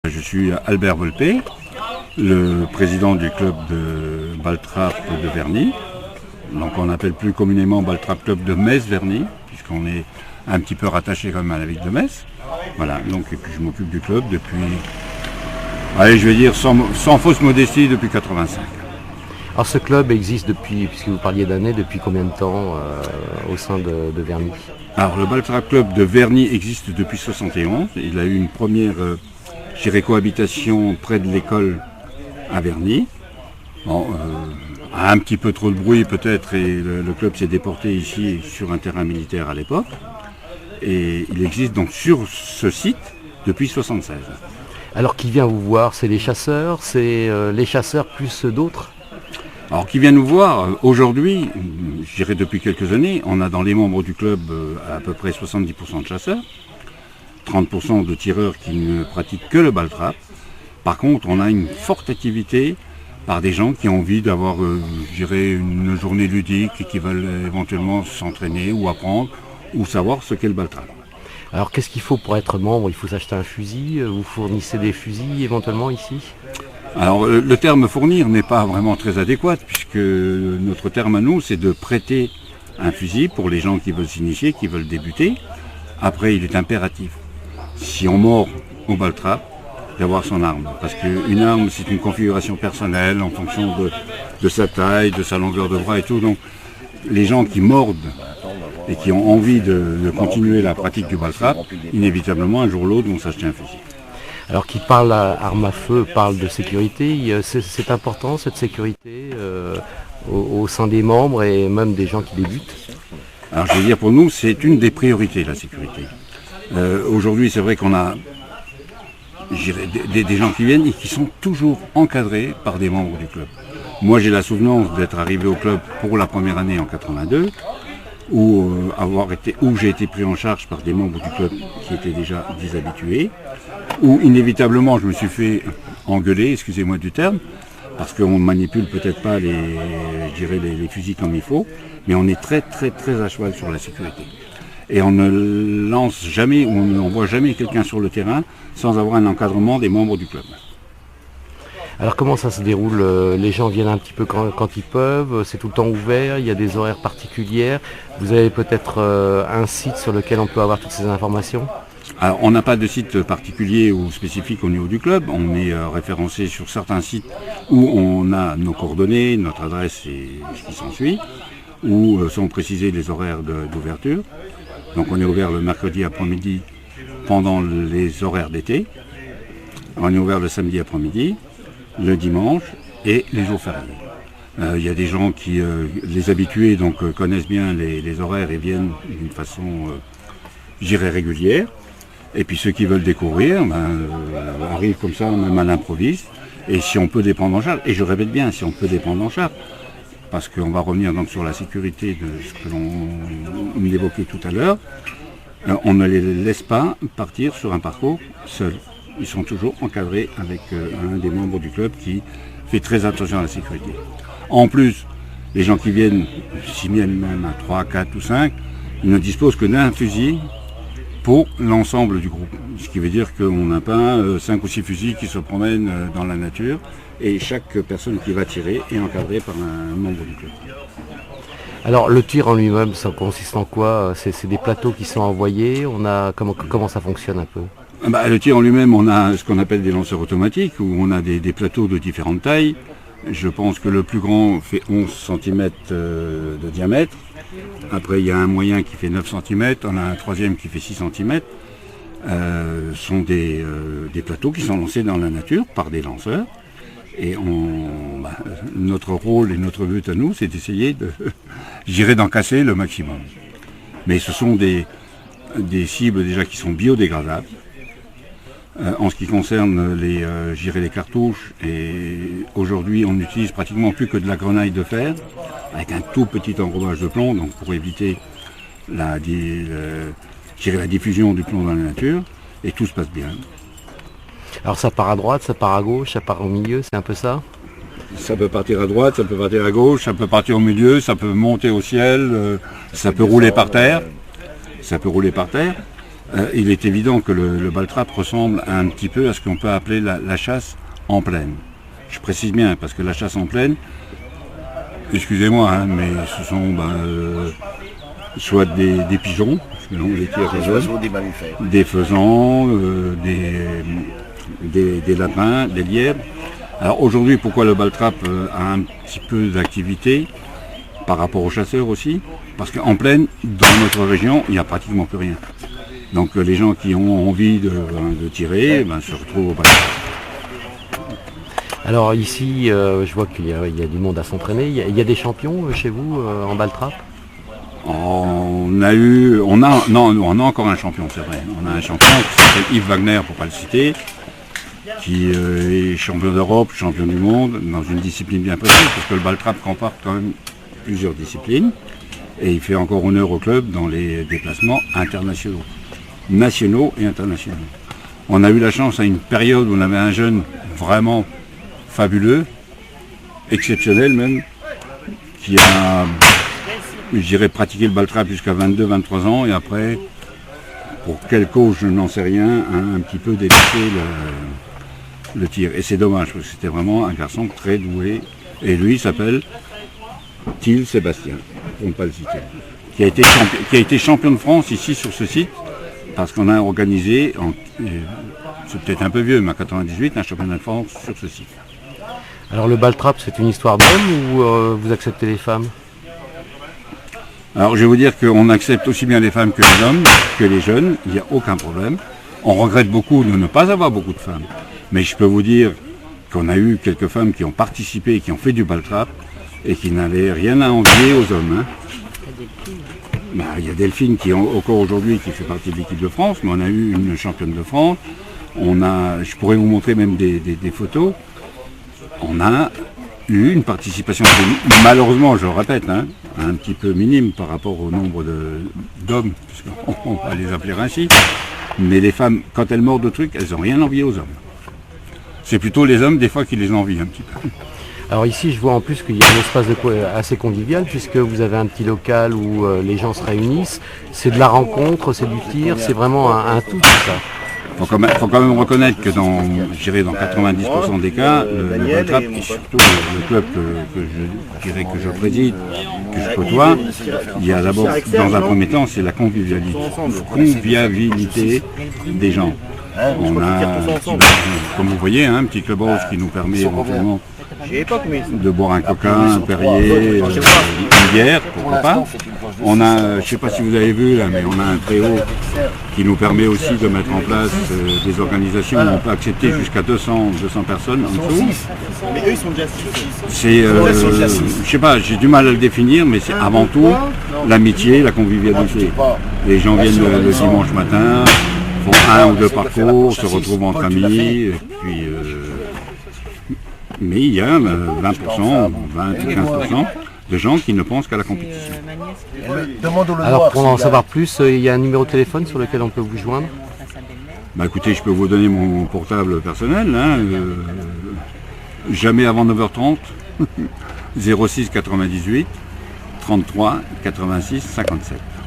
Je suis Albert Volpé, le président du club de Baltrap de Verny. Donc on appelle plus communément Baltrap Club de Metz-Verny, puisqu'on est un petit peu rattaché quand même à la ville de Metz. Voilà, donc et puis je m'occupe du club depuis, allez je vais dire sans fausse modestie, depuis 85. Alors ce club existe depuis, puisque vous parliez d'années, depuis combien de temps au sein de Verny? Alors le Baltrap Club de Verny existe depuis 71. Il a eu une première cohabitation près de l'école à Verny. Bon, un petit peu trop de bruit peut-être et le club s'est déporté ici sur un terrain militaire à l'époque. Et il existe donc sur ce site depuis 76. Alors qui vient vous voir? C'est les chasseurs? C'est les chasseurs plus d'autres? Alors qui vient nous voir aujourd'hui, je dirais depuis quelques années, on a dans les membres du club à peu près 70% de chasseurs, 30% de tireurs qui ne pratiquent que le baltrap. Par contre, on a une forte activité par des gens qui ont envie d'avoir, je dirais, une journée ludique et qui veulent éventuellement s'entraîner ou apprendre ou savoir ce qu'est le baltrap. Alors qu'est-ce qu'il faut pour être membre? Il faut s'acheter un fusil? Vous fournissez des fusils éventuellement ici? Alors le terme fournir n'est pas vraiment très adéquat puisque notre terme à nous c'est de prêter un fusil pour les gens qui veulent s'initier, qui veulent débuter. Après il est impératif, si on mord au baltrap, d'avoir son arme. Parce qu'une arme c'est une configuration personnelle en fonction de sa taille, de sa longueur de bras et tout. Donc les gens qui mordent et qui ont envie de continuer la pratique du baltrap, inévitablement un jour ou l'autre vont s'acheter un fusil. Alors qui parle à arme à feu, parle de sécurité, c'est important cette sécurité au sein des membres et même des gens qui débutent? Alors je veux dire pour nous c'est une des priorités la sécurité. Aujourd'hui c'est vrai qu'on a des gens qui viennent et qui sont toujours encadrés par des membres du club. Moi j'ai la souvenance d'être arrivé au club pour la première année en 82 où j'ai été pris en charge par des membres du club qui étaient déjà déshabitués, où inévitablement je me suis fait engueuler, excusez-moi du terme, parce qu'on ne manipule peut-être pas les fusils comme il faut, mais on est très très très à cheval sur la sécurité. Et on ne lance jamais, on n'envoie jamais quelqu'un sur le terrain sans avoir un encadrement des membres du club. Alors comment ça se déroule? Les gens viennent un petit peu quand ils peuvent, c'est tout le temps ouvert, il y a des horaires particulières. Vous avez peut-être un site sur lequel on peut avoir toutes ces informations? Alors on n'a pas de site particulier ou spécifique au niveau du club, on est référencé sur certains sites où on a nos coordonnées, notre adresse et ce qui s'ensuit, où sont précisés les horaires d'ouverture. Donc on est ouvert le mercredi après-midi pendant les horaires d'été, on est ouvert le samedi après-midi, le dimanche et les jours fériés. Il y a des gens qui, les habitués, donc connaissent bien les horaires et viennent d'une façon, régulière. Et puis ceux qui veulent découvrir, arrivent comme ça, même à l'improviste. Et si on peut les prendre en charge, et je répète bien, si on peut les prendre en charge, parce qu'on va revenir donc sur la sécurité de ce que l'on évoquait tout à l'heure, on ne les laisse pas partir sur un parcours seuls. Ils sont toujours encadrés avec un des membres du club qui fait très attention à la sécurité. En plus, les gens qui viennent, s'y viennent même à 3, 4 ou 5, ils ne disposent que d'un fusil pour l'ensemble du groupe. Ce qui veut dire qu'on n'a pas 5 ou 6 fusils qui se promènent dans la nature et chaque personne qui va tirer est encadrée par un membre du club. Alors le tir en lui-même, ça consiste en quoi? C'est des plateaux qui sont envoyés, comment ça fonctionne un peu? Le tir en lui-même, on a ce qu'on appelle des lanceurs automatiques, où on a des plateaux de différentes tailles. Je pense que le plus grand fait 11 cm de diamètre. Après, il y a un moyen qui fait 9 cm, on a un troisième qui fait 6 cm. Ce sont des plateaux qui sont lancés dans la nature par des lanceurs. Et notre rôle et notre but à nous, c'est d'essayer d'en casser le maximum. Mais ce sont des cibles déjà qui sont biodégradables. En ce qui concerne les cartouches, et aujourd'hui on n'utilise pratiquement plus que de la grenaille de fer, avec un tout petit enrobage de plomb, donc pour éviter la diffusion du plomb dans la nature, et tout se passe bien. Alors ça part à droite, ça part à gauche, ça part au milieu, c'est un peu ça? Ça peut partir à droite, ça peut partir à gauche, ça peut partir au milieu, ça peut monter au ciel, ça peut rouler par terre. il est évident que le baltrap ressemble un petit peu à ce qu'on peut appeler la chasse en plaine. Je précise bien, parce que la chasse en plaine, excusez-moi, hein, mais ce sont soit des pigeons, parce que on les tire des faisans, des lapins, des lièvres. Alors aujourd'hui, pourquoi le baltrap a un petit peu d'activité par rapport aux chasseurs aussi? Parce qu'en plaine, dans notre région, il n'y a pratiquement plus rien. Donc les gens qui ont envie de tirer se retrouvent au baltrap. Alors ici, je vois qu'il y a du monde à s'entraîner. Il y a des champions chez vous en baltrap? On a encore un champion, c'est vrai. On a un champion qui s'appelle Yves Wagner, pour ne pas le citer, qui est champion d'Europe, champion du monde, dans une discipline bien précise, parce que le baltrap comporte quand même plusieurs disciplines, et il fait encore honneur au club dans les déplacements internationaux, nationaux et internationaux. On a eu la chance à une période où on avait un jeune vraiment fabuleux, exceptionnel même, qui a, je dirais, pratiqué le baltrap jusqu'à 22-23 ans, et après, pour quelle cause, je n'en sais rien, a un petit peu délaissé le tir. Et c'est dommage, parce que c'était vraiment un garçon très doué, et lui s'appelle Thiel Sébastien, pour ne pas le citer, qui a été champion de France ici sur ce site, parce qu'on a organisé, c'est peut-être un peu vieux, mais en 98, un championnat de France sur ce site. Alors le baltrap, c'est une histoire d'homme ou vous acceptez les femmes? Alors je vais vous dire qu'on accepte aussi bien les femmes que les hommes, que les jeunes, il n'y a aucun problème. On regrette beaucoup de ne pas avoir beaucoup de femmes, mais je peux vous dire qu'on a eu quelques femmes qui ont participé, qui ont fait du baltrap, et qui n'avaient rien à envier aux hommes. Il y a Delphine qui encore aujourd'hui qui fait partie de l'équipe de France, mais on a eu une championne de France. Je pourrais vous montrer même des photos. On a eu une participation, malheureusement, je le répète, un petit peu minime par rapport au nombre d'hommes, puisqu'on va les appeler ainsi. Mais les femmes, quand elles mordent de trucs, elles n'ont rien envié aux hommes. C'est plutôt les hommes, des fois, qui les envient un petit peu. Alors ici, je vois en plus qu'il y a un espace assez convivial, puisque vous avez un petit local où les gens se réunissent. C'est de la rencontre, c'est du tir, c'est vraiment un tout ça. Il faut quand même reconnaître que dans 90% des cas, le baltrap, et surtout le club que je préside, que je côtoie, il y a d'abord, dans un premier temps, c'est la convivialité des gens. On a, comme vous voyez, un petit clubhouse qui nous permet éventuellement de boire un coca, un Perrier, une bière, pourquoi pas. On a, je ne sais pas si vous avez vu là, mais on a un très haut qui nous permet aussi de mettre en place des organisations où on peut accepter jusqu'à 200 personnes en dessous. Mais eux ils sont déjà c'est, je sais pas, j'ai du mal à le définir, mais c'est avant tout l'amitié, la convivialité. Les gens viennent le dimanche matin, font un ou deux parcours, se retrouvent entre amis, et puis mais il y a 20%, 20 ou 15% de gens qui ne pensent qu'à la compétition. Alors pour en savoir plus, il y a un numéro de téléphone sur lequel on peut vous joindre? Écoutez, je peux vous donner mon portable personnel, jamais avant 9h30, 06 98 33 86 57.